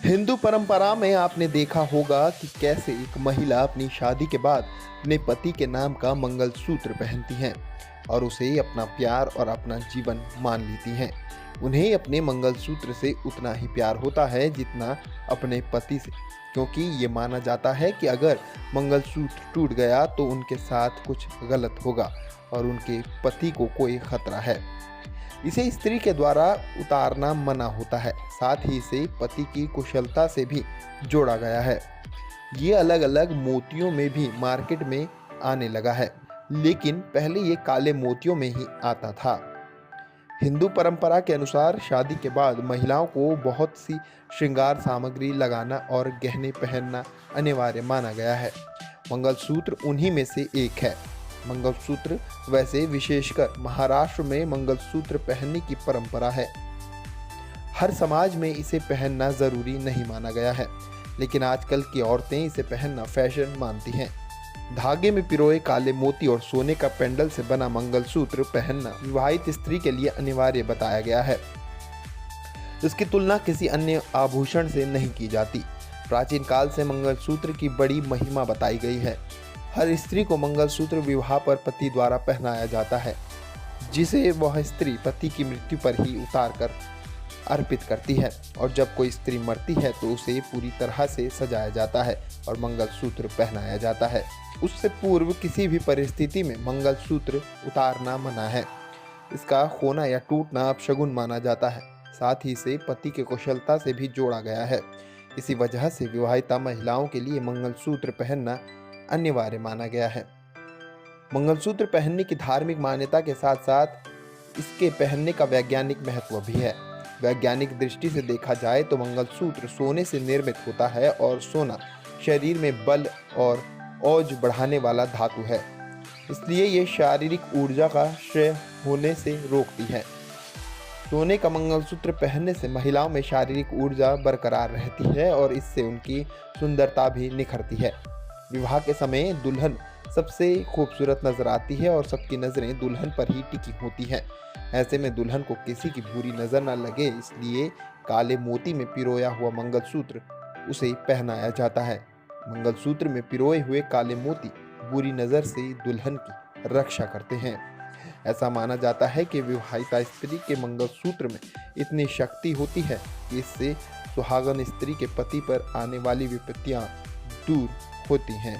हिंदू परंपरा में आपने देखा होगा कि कैसे एक महिला अपनी शादी के बाद अपने पति के नाम का मंगलसूत्र पहनती हैं और उसे अपना प्यार और अपना जीवन मान लेती हैं। उन्हें अपने मंगलसूत्र से उतना ही प्यार होता है जितना अपने पति से, क्योंकि ये माना जाता है कि अगर मंगलसूत्र टूट गया तो उनके साथ कुछ गलत होगा और उनके पति को कोई खतरा है। इसे स्त्री के द्वारा उतारना मना होता है। साथ ही इसे पति की कुशलता से भी जोड़ा गया है। ये अलग अलग मोतियों में भी मार्केट में आने लगा है, लेकिन पहले ये काले मोतियों में ही आता था। हिंदू परंपरा के अनुसार शादी के बाद महिलाओं को बहुत सी श्रृंगार सामग्री लगाना और गहने पहनना अनिवार्य माना गया है। मंगलसूत्र उन्हीं में से एक है। मंगलसूत्र वैसे विशेषकर महाराष्ट्र में मंगलसूत्र पहनने की परंपरा है। हर समाज में इसे पहनना जरूरी नहीं माना गया है, लेकिन आजकल की औरतें इसे पहनना फैशन मानती हैं। धागे में पिरोए काले मोती और सोने का पेंडल से बना मंगलसूत्र पहनना विवाहित स्त्री के लिए अनिवार्य बताया गया है। इसकी तुलना किसी अन्य आभूषण से नहीं की जाती। प्राचीन काल से मंगलसूत्र की बड़ी महिमा बताई गई है। हर स्त्री को मंगलसूत्र विवाह पर पति द्वारा पहनाया जाता है, जिसे वह स्त्री पति की मृत्यु पर ही उतार कर अर्पित करती है। और जब कोई स्त्री मरती है तो उसे पूरी तरह से सजाया जाता है और मंगलसूत्र पहनाया जाता है। उससे पूर्व किसी भी परिस्थिति में मंगलसूत्र उतारना मना है। इसका खोना या टूटना अपशगुन माना जाता है। साथ ही इसे पति की कुशलता से भी जोड़ा गया है। इसी वजह से विवाहिता महिलाओं के लिए मंगलसूत्र पहनना अनिवार्य माना गया है। मंगलसूत्र पहनने की धार्मिक मान्यता के साथ साथ इसके पहनने का वैज्ञानिक महत्व भी है। वैज्ञानिक दृष्टि से देखा जाए तो मंगलसूत्र सोने से निर्मित होता है और सोना शरीर में बल और ओज बढ़ाने वाला धातु है, इसलिए ये शारीरिक ऊर्जा का क्षय होने से रोकती है। सोने का मंगलसूत्र पहनने से महिलाओं में शारीरिक ऊर्जा बरकरार रहती है और इससे उनकी सुंदरता भी निखरती है। विवाह के समय दुल्हन सबसे खूबसूरत नजर आती है और सबकी नज़रें दुल्हन पर ही टिकी होती हैं। ऐसे में दुल्हन को किसी की बुरी नज़र न लगे, इसलिए काले मोती में पिरोया हुआ मंगलसूत्र उसे पहनाया जाता है। मंगलसूत्र में पिरोए हुए काले मोती बुरी नज़र से दुल्हन की रक्षा करते हैं। ऐसा माना जाता है कि विवाहिता स्त्री के मंगलसूत्र में इतनी शक्ति होती है कि इससे सुहागन स्त्री के पति पर आने वाली विपत्तियां दूर होती हैं।